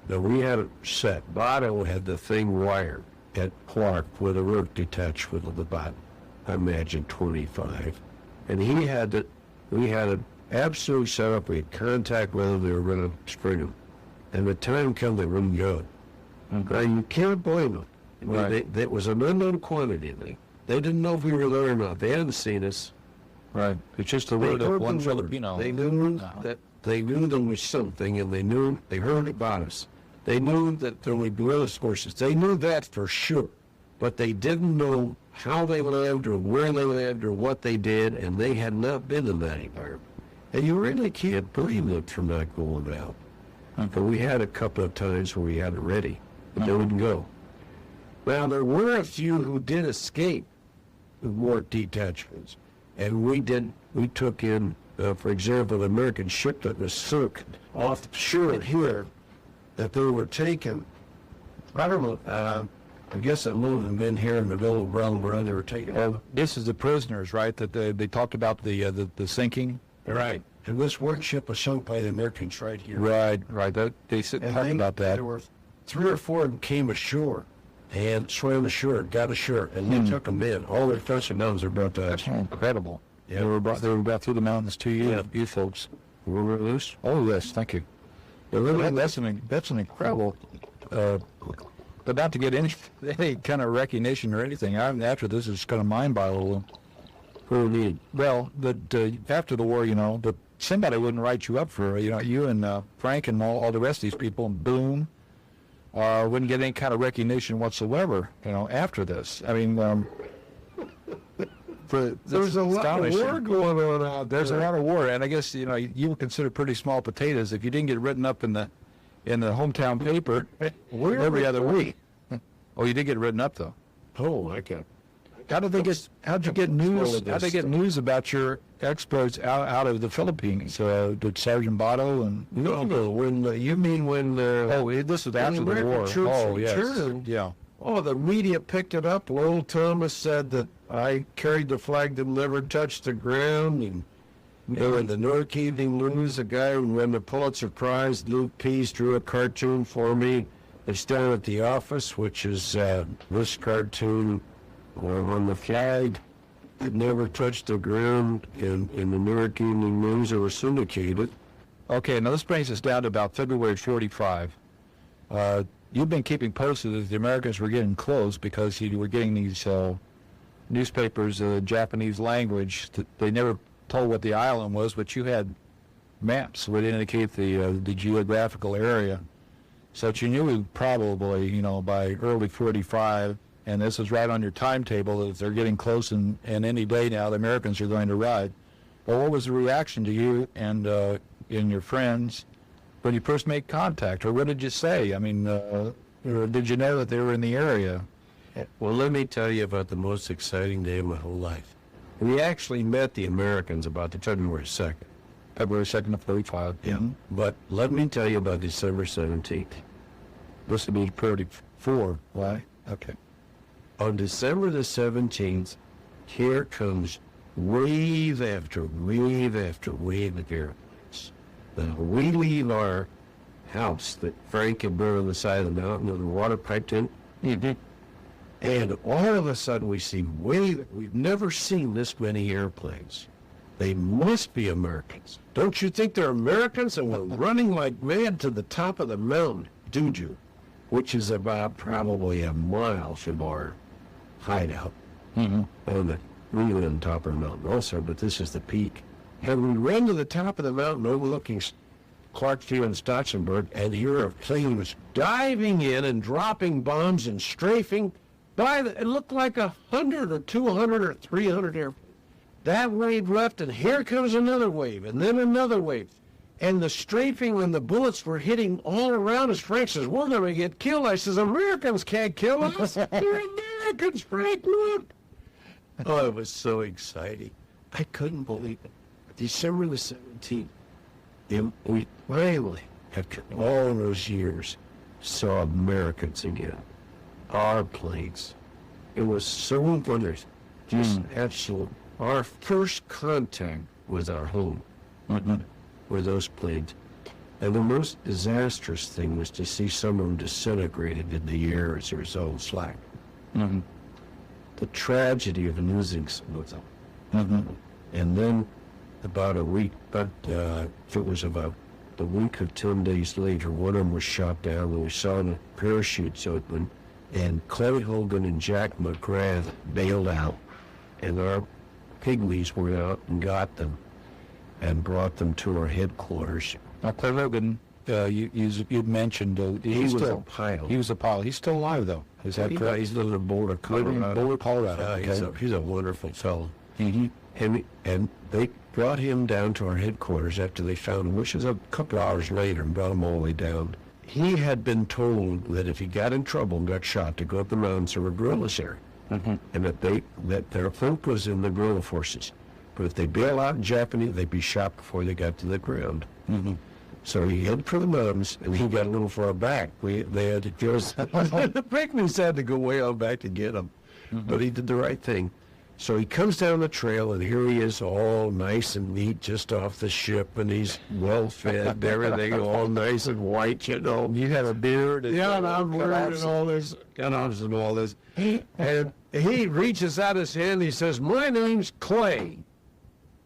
Now, we had it set. Botto had the thing wired at Clark with a rope detachment on the bottom. I imagine 25. And we had it absolutely set up. We had contact with them. They were going to spring them. And the time come, they wouldn't go. Now, you can't blame them. Right. It was an unknown quantity. They didn't know if we were there or not. They hadn't seen us. Right. It's just the word of one Filipino. They knew that there was something, and they heard about us. They knew that there were guerrilla forces. They knew that for sure, but they didn't know how they lived or where they lived or what they did, and they had not been in that environment. And you really can't blame them for not going out. But we had a couple of times where we had it ready, but they wouldn't go. Now, there were a few who did escape with more detachments, and we took in, for example, the American ship that was sunk offshore here, that they were taken. I don't know, I guess that little been here in the middle of Brown Run, they were taken. This is the prisoners, right? That they talked about the sinking. Right. And this work ship was sunk by the Americans right here. Right. They talked about that. There were 3 or 4 of them came ashore and swam ashore, got ashore, and they took them in. All their fishing mountains are about that. That's incredible. Yeah. They were about through the mountains to you, you folks. Remember this? Oh, yes, thank you. Yeah, that's an incredible. But not to get any kind of recognition or anything. After this, it's kind of mind-boggling. Well, that after the war, that somebody wouldn't write you up for, you and Frank and all the rest of these people, and Boone, wouldn't get any kind of recognition whatsoever, after this. I mean, there's a lot of war going on out there. There's a lot of war, and I guess, you would consider pretty small potatoes if you didn't get written up in the hometown paper every other week. Oh, you did get written up, though. Oh, I can't. How'd you get news? How'd they get news about your exploits out of the Philippines? Did Sergeant Botto and No, when you mean when this was after the war. Oh, yes. Returned, yeah. Oh, the media picked it up. Lowell Thomas said that I carried the flag that never touched the ground. And in the Newark Evening News, a guy who won the Pulitzer Prize, Luke Pease, drew a cartoon for me. It's down at the office, which is this cartoon on the flag. It never touched the ground in the Newark Evening News. It was syndicated. Okay, now this brings us down to about February 45. You've been keeping posted that the Americans were getting close because you were getting these newspapers, Japanese language. They never told what the island was, but you had maps that would indicate the geographical area. So you knew probably, by early 45, and this was right on your timetable, that if they're getting close and any day now, the Americans are going to ride. Well, what was the reaction to you and your friends when you first made contact, or what did you say? I mean, or did you know that they were in the area? Well, let me tell you about the most exciting day of my whole life. We actually met the Americans about the February 2nd. February 2nd of 35. Yeah. But let me tell you about December 17th. This would be 34. Why? Okay. On December the 17th, here comes wave after wave after wave of airplanes. Now, we leave our house that Frank had built on the side of the mountain with the water piped in. And all of a sudden we see we've never seen this many airplanes. They must be Americans. Don't you think they're Americans? And we're running like mad to the top of the mountain, Duju, which is about probably a mile from our hideout on the really on top of the mountain also, but this is the peak. And we run to the top of the mountain overlooking Clarksville and Stotzenburg, and here a plane was diving in and dropping bombs and strafing by it looked like 100 or 200 or 300 airplanes. That wave left, and here comes another wave, and then another wave. And the strafing and the bullets were hitting all around us. Frank says, we're going to get killed. I says, Americans can't kill us. They're Americans, Frank, look. Oh, it was so exciting. I couldn't believe it. December the 17th, we finally, after all those years, saw Americans again. Our planes. It was so wonderful. Just absolute. Our first contact with our home were those planes. And the most disastrous thing was to see some of them disintegrated in the air as a result of flak. The tragedy of losing some of them. And then about a week, it was about a week or 10 days later, one of them was shot down, and we saw the parachutes open, and Clay Hogan and Jack McGrath bailed out, and our pygmies went out and got them and brought them to our headquarters. Now, Clay Hogan, you mentioned He was a pilot. He was a pilot. He's still alive, though. Is that correct? He's living in Boulder, Colorado. Boulder, Colorado. Okay. He's a wonderful fellow. And they brought him down to our headquarters after they found him, which was a couple hours later, and brought him all the way down. He had been told that if he got in trouble and got shot, to go up the mountains, there were guerrillas there, and that their hope was in the guerrilla forces. But if they bail out in Japanese, they'd be shot before they got to the ground. So he headed for the mountains, and he got a little far back. They had to just the pygmies had to go way out back to get him, but he did the right thing. So he comes down the trail, and here he is, all nice and neat, just off the ship, and he's well fed, everything all nice and white, you know. You had a beard. Yeah, and I'm wearing all this, and all this. And he reaches out his hand, and he says, "My name's Clay."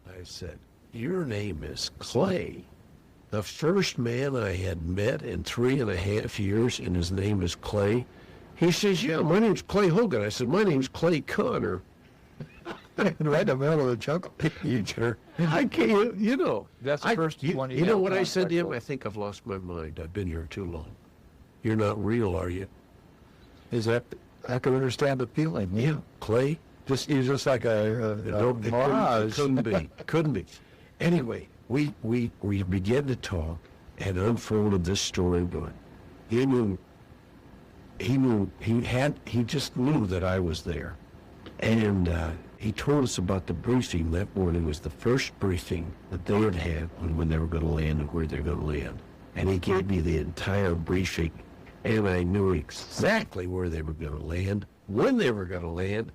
I said, "Your name is Clay?" The first man I had met in 3.5 years, and his name is Clay. He says, "Yeah, my name's Clay Hogan." I said, "My name's Clay Connor." Right in the middle of the jungle. I can't, you know. That's the first one you know what I said to him? I think I've lost my mind. I've been here too long. You're not real, are you? Is that, I can understand the feeling. Yeah. Clay? He's just like a mirage. Couldn't be. Anyway, we began to talk and unfolded this story going. He just knew that I was there. And he told us about the briefing that morning. It was the first briefing that they had had when they were going to land and where they were going to land. And he gave me the entire briefing, and I knew exactly where they were going to land, when they were going to land,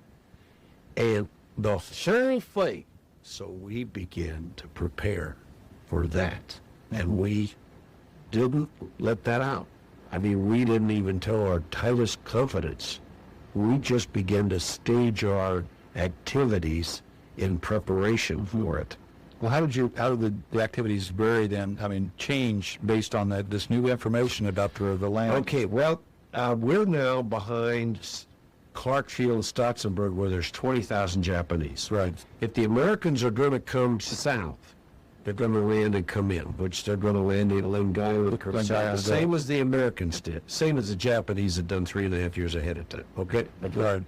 and the whole thing. So we began to prepare for that, and we didn't let that out. I mean, we didn't even tell our tireless confidence. We just began to stage our activities in preparation for it. Well, how did the activities vary then? I mean, change based on this new information about the land? Okay, well, we're now behind Clarksville and Stotzenburg, where there's 20,000 Japanese. Right. If the Americans are going to come south, they're going to land and come in, which they're going to land in the same as the Americans did, same as the Japanese had done 3.5 years ahead of time. Okay? Right.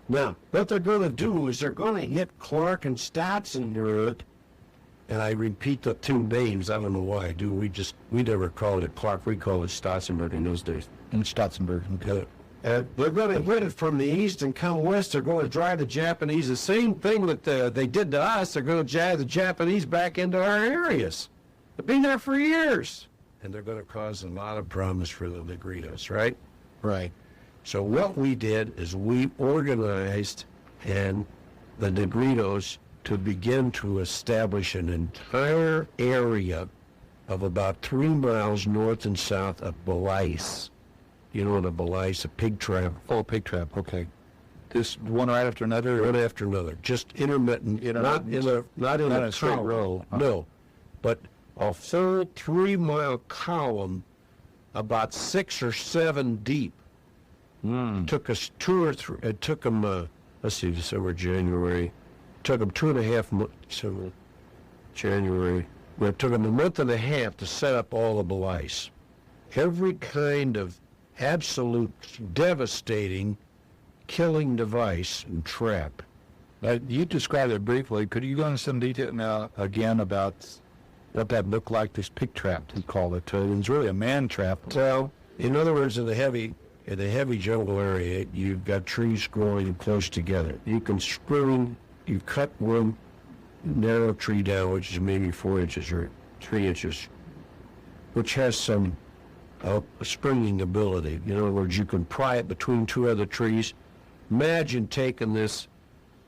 Now, what they're going to do is they're going to hit Clark and Stotzenburg, and I repeat the two names. I don't know why I do. We never called it Clark. We called it Stotzenburg in those days. In Stotzenburg. Okay. They're going to hit it from the east and come west. They're going to drive the Japanese. The same thing that they did to us. They're going to drive the Japanese back into our areas. They've been there for years. And they're going to cause a lot of problems for the Negritos, right? Right. So what we did is we organized and the Negritos to begin to establish an entire area of about 3 miles north and south of Belize. You know what a Belize, a pig trap? Oh, pig trap. Okay. Just one right after another? One after another. Just intermittent. Not in a straight column. row. Huh? No. But a full 3-mile column about 6 or 7 deep. Took us 2 or 3, it took them, let's see, December, January. Took them 2.5 months, January. Well, it took them a month and a half to set up all the Belize. Every kind of absolute devastating killing device and trap. You described it briefly. Could you go into some detail now again about what that looked like, this pig trap, you call it? It was really a man trap. So, in other words, in the heavy jungle area, you've got trees growing close together. You can spring, you cut one narrow tree down, which is maybe 4 inches or 3 inches, which has some springing ability. In other words, you can pry it between 2 other trees. Imagine taking this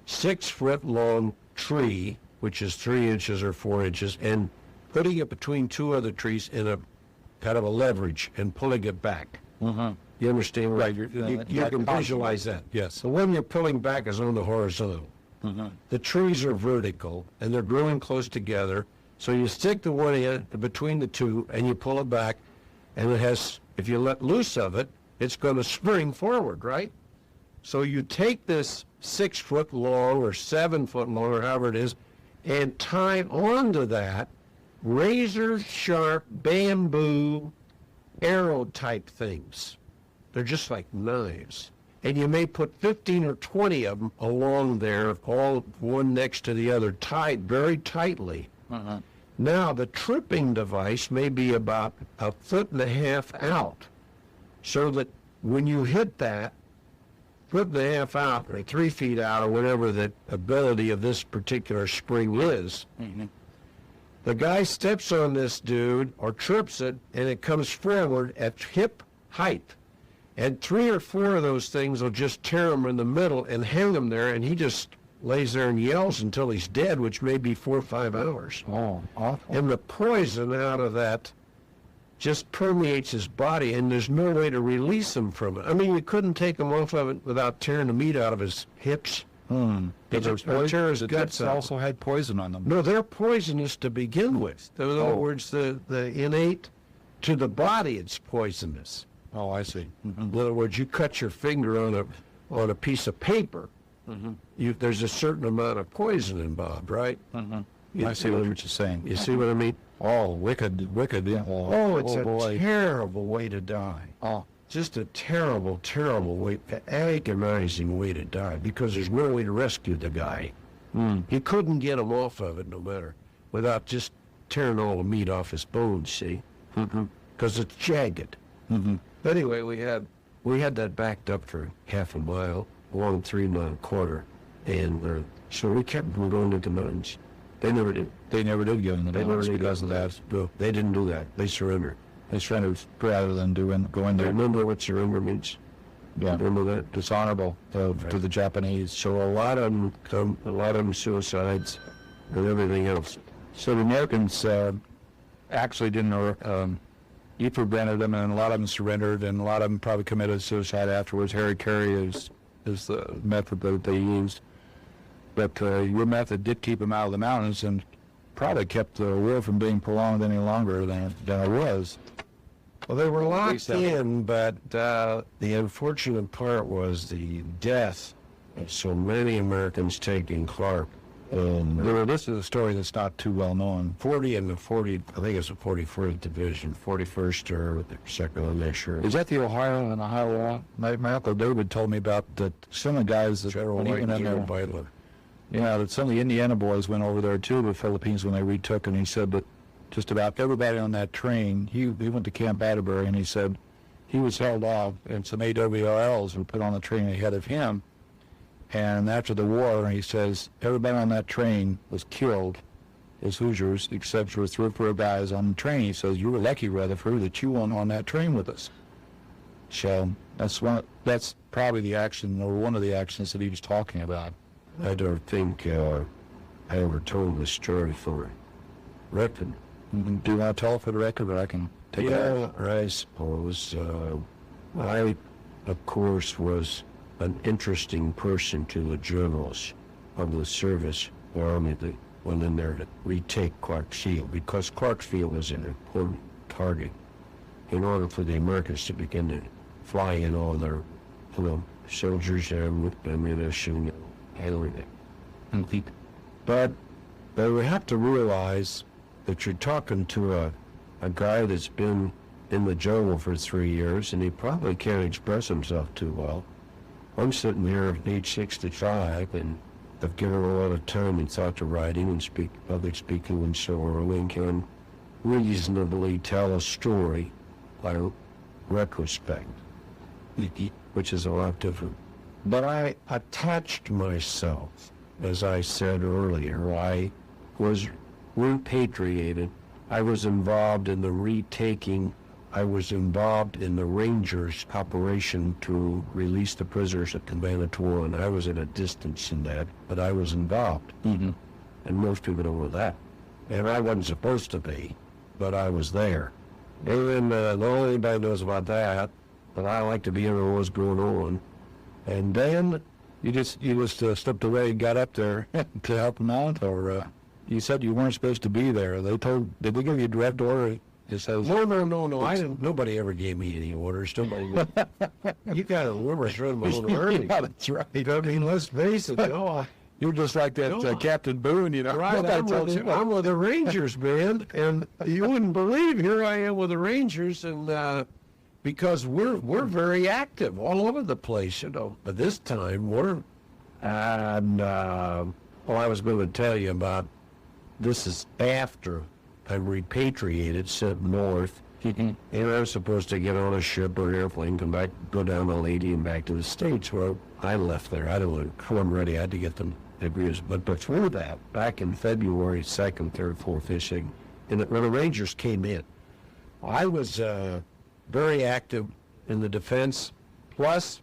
6-foot long tree, which is 3 inches or 4 inches, and putting it between 2 other trees in a kind of a leverage and pulling it back. Mm-hmm. You understand? Right. You can visualize that. Yes. The one you're pulling back is on the horizontal. Mm-hmm. The trees are vertical, and they're growing close together. So you stick the one in between the 2, and you pull it back, and it has, if you let loose of it, it's going to spring forward, right? So you take this 6-foot long or 7-foot long, or however it is, and tie onto that razor-sharp bamboo arrow-type things. They're just like knives. And you may put 15 or 20 of them along there, all one next to the other, tied very tightly. Uh-huh. Now, the tripping device may be about 1.5 feet out, so that when you hit that, 1.5 feet out, or 3 feet out, or whatever the ability of this particular spring is, the guy steps on this dude or trips it, and it comes forward at hip height. And 3 or 4 of those things will just tear him in the middle and hang him there, and he just lays there and yells until he's dead, which may be 4 or 5 hours. Oh, awful. And the poison out of that just permeates his body, and there's no way to release him from it. I mean, you couldn't take him off of it without tearing the meat out of his hips. But tear his guts out. also had poison on them. No, they're poisonous to begin with. In other words, the innate, to the body, it's poisonous. Oh, I see. In other words, you cut your finger on a piece of paper, there's a certain amount of poison involved, right? I see what you're saying. You see what I mean? Oh, wicked, yeah. It's a terrible way to die. Oh. Just a terrible, terrible way, agonizing way to die, because there's no way to rescue the guy. You couldn't get him off of it no matter, without just tearing all the meat off his bones, see? Because it's jagged. Anyway, we had that backed up for half a mile, along 3-mile corridor, and so we kept going into the mountains. They never did. They never did go in the mountains because of that. No, they didn't do that. They surrendered. They surrendered rather than going there. Remember what surrender means? Yeah. Remember that? Dishonorable to the Japanese. So a lot of them suicides and everything else. So the Americans actually didn't. He prevented them, and a lot of them surrendered, and a lot of them probably committed suicide afterwards. Harry Carey is the method that they used. But your method did keep them out of the mountains and probably kept the war from being prolonged any longer than it was. Well, they were locked in, but the unfortunate part was the death of so many Americans taking Clark. This is a story that's not too well known. 40 and the 40, I think it's the 44th Division, 41st or the second, I'm not sure. Is that the Ohio and Ohio Law? My Uncle David told me about that some of the guys that General went in there. That some of the Indiana boys went over there too, the Philippines, when they retook, and he said that just about everybody on that train, he went to Camp Atterbury, and he said he was held off, and some AWRLs were put on the train ahead of him. And after the war, he says, everybody on that train was killed as Hoosiers, except for 3 or 4 guys on the train. He says, you were lucky, Rutherford, that you weren't on that train with us. So that's probably the action, or one of the actions that he was talking about. I don't think I ever told this story for record. Do you want to tell it for the record, but I can take it out? Yeah, I suppose. I, of course, was an interesting person to the generals of the service army that went in there to retake Clarksville, because Clarksville was an important target in order for the Americans to begin to fly in all their soldiers and ammunition and everything. But we have to realize that you're talking to a guy that's been in the jungle for 3 years, and he probably can't express himself too well. I'm sitting here at age 65, and I've given a lot of time and thought to writing and public speaking and so on, and can reasonably tell a story by retrospect, which is a lot different. But I attached myself, as I said earlier. I was repatriated. I was involved in the retaking. I was involved in the Rangers operation to release the prisoners at Cabanatuan, and I was at a distance in that, but I was involved. And most people don't know that. And I wasn't supposed to be, but I was there. And the only anybody knows about that, but I like to be in on what's going on. And then You just stepped away and got up there to help them out, or you said you weren't supposed to be there. Did they give you a direct order? It says, No. I didn't. Nobody ever gave me any orders. Nobody. You got to remember, thrown a little early. Yeah, that's right. I mean, let's face it. You're just like that Captain Boone, you know. Right, I'm with the Rangers, man, and you wouldn't believe, here I am with the Rangers, and because we're very active all over the place, you know. But this time I was going to tell you about, this is after I'm repatriated, sent north, and I'm supposed to get on a ship or an airplane, come back, go down to Lady and back to the States. Well, I left there. I wasn't ready. I had to get them degrees. But before that, back in February 2nd, 3rd, 4th fishing, when the Rangers came in, I was very active in the defense. Plus,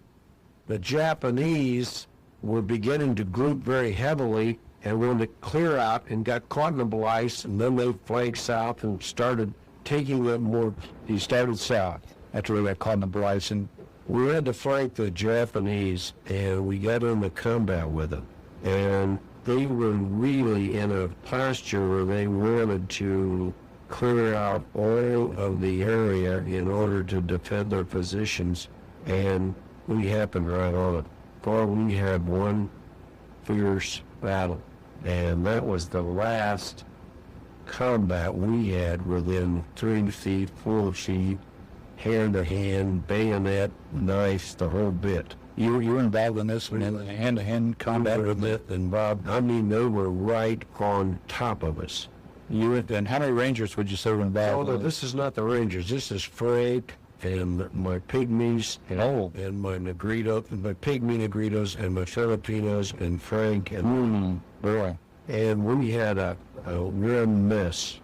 the Japanese were beginning to group very heavily and wanted to clear out and got caught in the blue ice, and then they flanked south and started taking them more. He started south After we got caught in the blue ice, and we had to fight the Japanese, and we got into combat with them. And they were really in a posture where they wanted to clear out all of the area in order to defend their positions, and we happened right on it. For we had one fierce battle, and that was the last combat we had within 3 feet, 4 feet, hand-to-hand, bayonet, knives, the whole bit. you were involved in this one, in hand-to-hand combat with Myth and Bob, I mean, they were right on top of us. and how many Rangers would you say were involved? Oh, this is not the Rangers. This is Frank and my pygmies and my Negrito, my pygmy Negritos and my Filipinos and Frank and boy. And we had a real mess,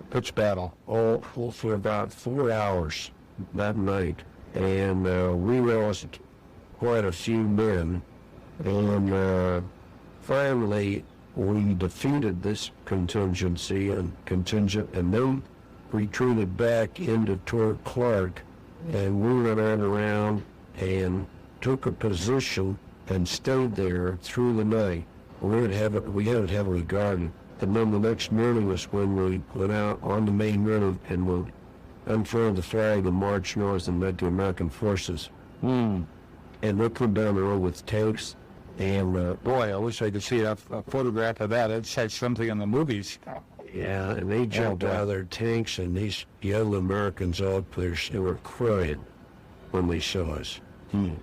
Pitch battle. all for about 4 hours that night, and we lost quite a few men, and finally we defeated this contingent, and then retreated back into Fort Clark, and we went around and took a position and stayed there through the night. We had it heavily guarded. And then the next morning was when we went out on the main road and we unfurled the flag and marched north and met the American forces. And they come down the road with tanks. And Boy, I wish I could see a photograph of that. It said something in the movies. yeah, and they jumped out of their tanks, and these young Americans all up there, they were crying when they saw us. And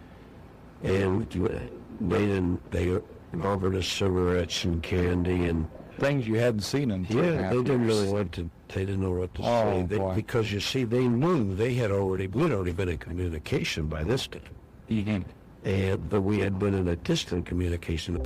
they offered us cigarettes and candy, and things you hadn't seen in 3.5 they didn't years. really want to. They didn't know what to Oh, say boy. because you see, they knew we'd already been in communication by this time, Mhm. but we had been in a distant communication.